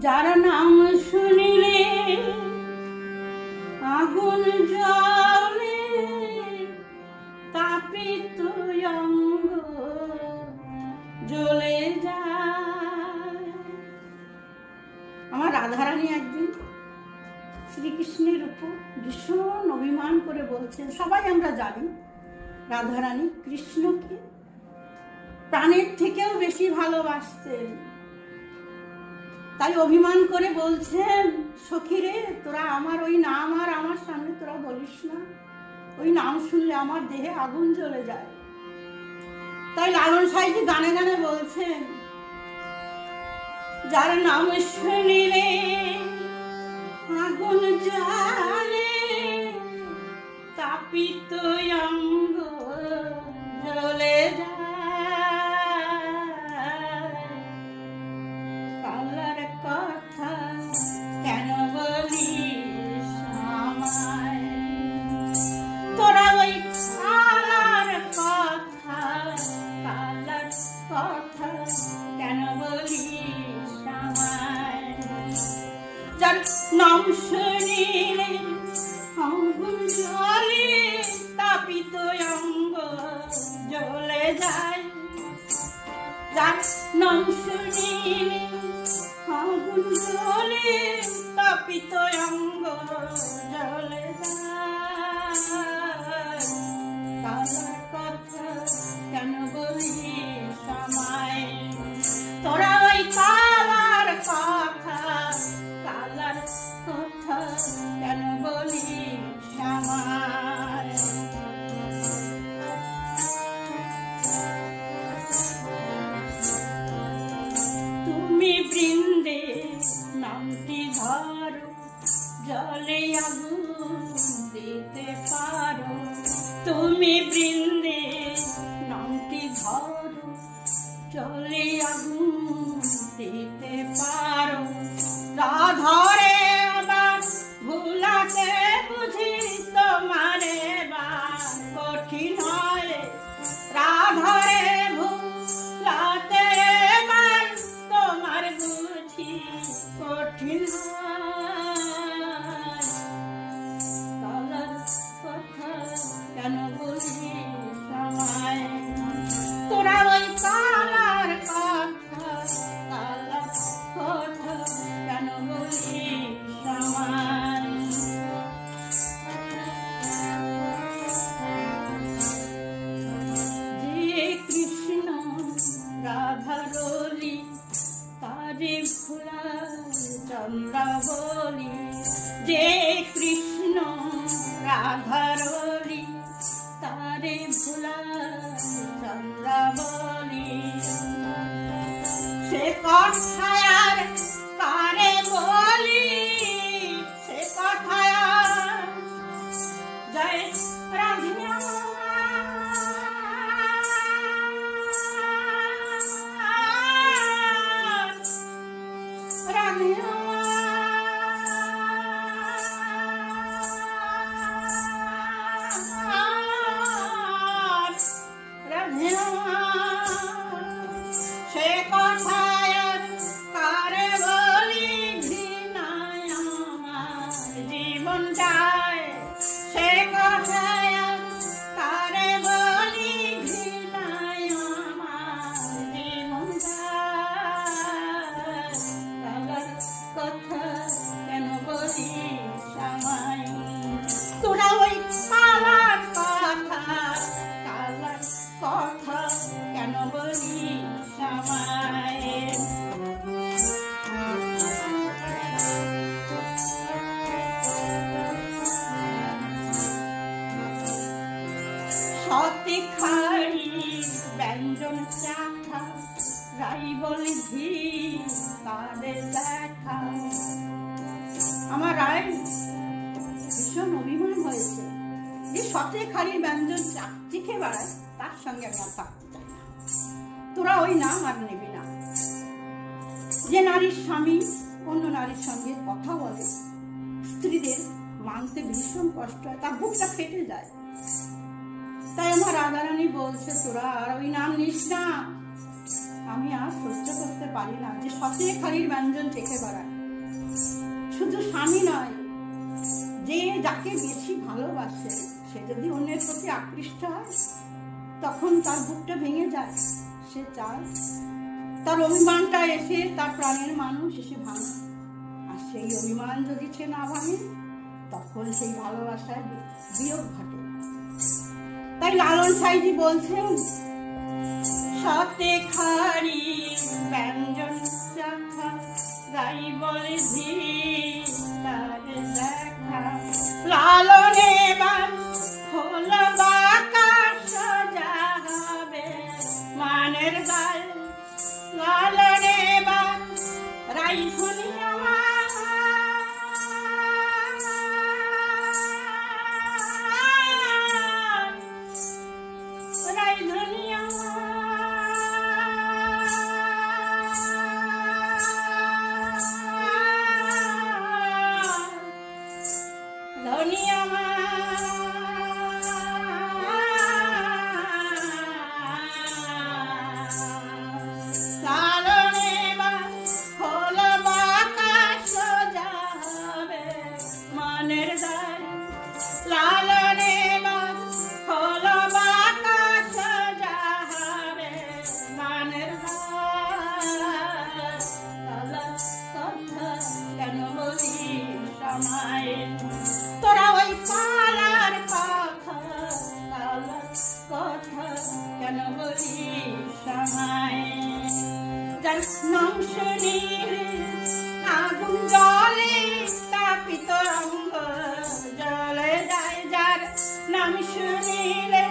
যার নাম শুনিলে আগুন জ্বলে, তাপিত অঙ্গ জ্বলে যায়। আমার রাধারানী একদিন শ্রীকৃষ্ণের উপর ভীষণ অভিমান করে বলছেন। সবাই আমরা জানি রাধারানী কৃষ্ণকে প্রাণের থেকেও বেশি ভালোবাসতেন। তাই অভিমান করে বলছেন, সখীরে তোরা আমার ওই নাম আর আমার সামনে তোরা বলিস না, ওই নাম শুনলে আমার দেহে আগুন জ্বলে যায়। তাই লালন সাঁইজি গানে গানে বলছেন, যার নাম শুনিলে আগুন জ্বলে, তাপিত অঙ্গ জ্বলে যায়। কালার কথা কেন বলিস আমায়, তোরা ওই কালার কথা, কালার কথা কেন বলিস আমায়। যার নাম শুনিলে আগুন জ্বলে, তাপিত অঙ্গ জ্বলে যায়। যার নাম শুনিলে আগুন জ্বলে, তাপিত অঙ্গ জ্বলে যায়। কালার কথা কেন বলিস আমায়, তোরা ওই কালার কথা, কালার কথা কেন বলিস আমায়। তুমি বৃন্দে নামটি ধরো, জলে আগুন দিতে পারো। তুমি বৃন্দে নামটি ধরো, জলে আগুন দিতে পারো। রাধারে আবার ভুলাতে বুঝি তোমারে বা কঠিন হয়। রাধারে ভুলাতে এবার তোমার বুঝি কঠিন হয়। কালার কথা কেন বলিস আমায়, তোরা ওই কালার কথা, কালার কথা কেন বলিস আমায়। যে কৃষ্ণ রাধারলি, তারে ভোলার চন্দ্রাবলী। যে কৃষ্ণ রাধারলি, তারে ভোলার চন্দ্রাবলী। সে কথায় আর কারে বলি, সে কথায় আর জয় রাধিয়া রাধিয়া রাধিয়া। সে কথায় আর কারে বলি, ঘৃণায় আমার জীবন যায়। সে কথায় আর কারে বলি, ঘৃণায় আমার জীবন যায়। কালার কথা কেন বলিস আমায়, তোরা ওই কালার কথা, কালার কথা কেন বলিস আমায়। সতে খাড়ি ব্যঞ্জন চাখা, রাই বলে ধি তাদের দেখা। আমার রায় ভীষণ অভিমান হয়েছে যে সতে খাড়ির ব্যঞ্জন চিখে বেড়ায়, তার সঙ্গে আমি আর থাকতে চাই না। তোরা ওই নাম আর নেবি না। যে নারীর স্বামী অন্য নারীর সঙ্গে কথা বলে, স্ত্রীদের মানতে ভীষণ কষ্ট হয়, তার বুকটা ফেটে যায়। তাই আমার রাধারানী বলছে, তোরা আর ওই নাম নিস না, আমি আর সহ্য করতে পারি না যে সতে খালির ব্যঞ্জন চেখে বেড়ায়। শুধু স্বামী নয়, যে যাকে বেশি ভালোবাসে সে যদি অন্যের প্রতি আকৃষ্ট হয় তখন তার বুকটা ভেঙে যায়। সে চায় তার অভিমানটা এসে তার প্রাণের মানুষ এসে ভাঙে, আর সেই অভিমান যদি সে না ভাঙে তখন সেই ভালোবাসায় বিয়োগ ঘটে। তাই লালন সাইজি বলছেন, সতে খারি ব্যঞ্জন চাখা গাই বলে ঝি তার দেখা, লালনে বান হল বাঁকা সাজাবে মানের গাল, লালনে বান রাই ধনিয়া রাই ধনিয়া ধনিয়া লালনে বান হল বাঁকা সাজাবে মানের গাল, লালনে বান হল বাঁকা সাজাবে মানের গাল, কথা কেন বলি সময় তোরা ওই পালার কথা, কথা কেন বলি সময়, যার নাম শুনিলে আগুন জলে তাপিত অঙ্গ জ্বলে যায়, যার নাম শুনিলে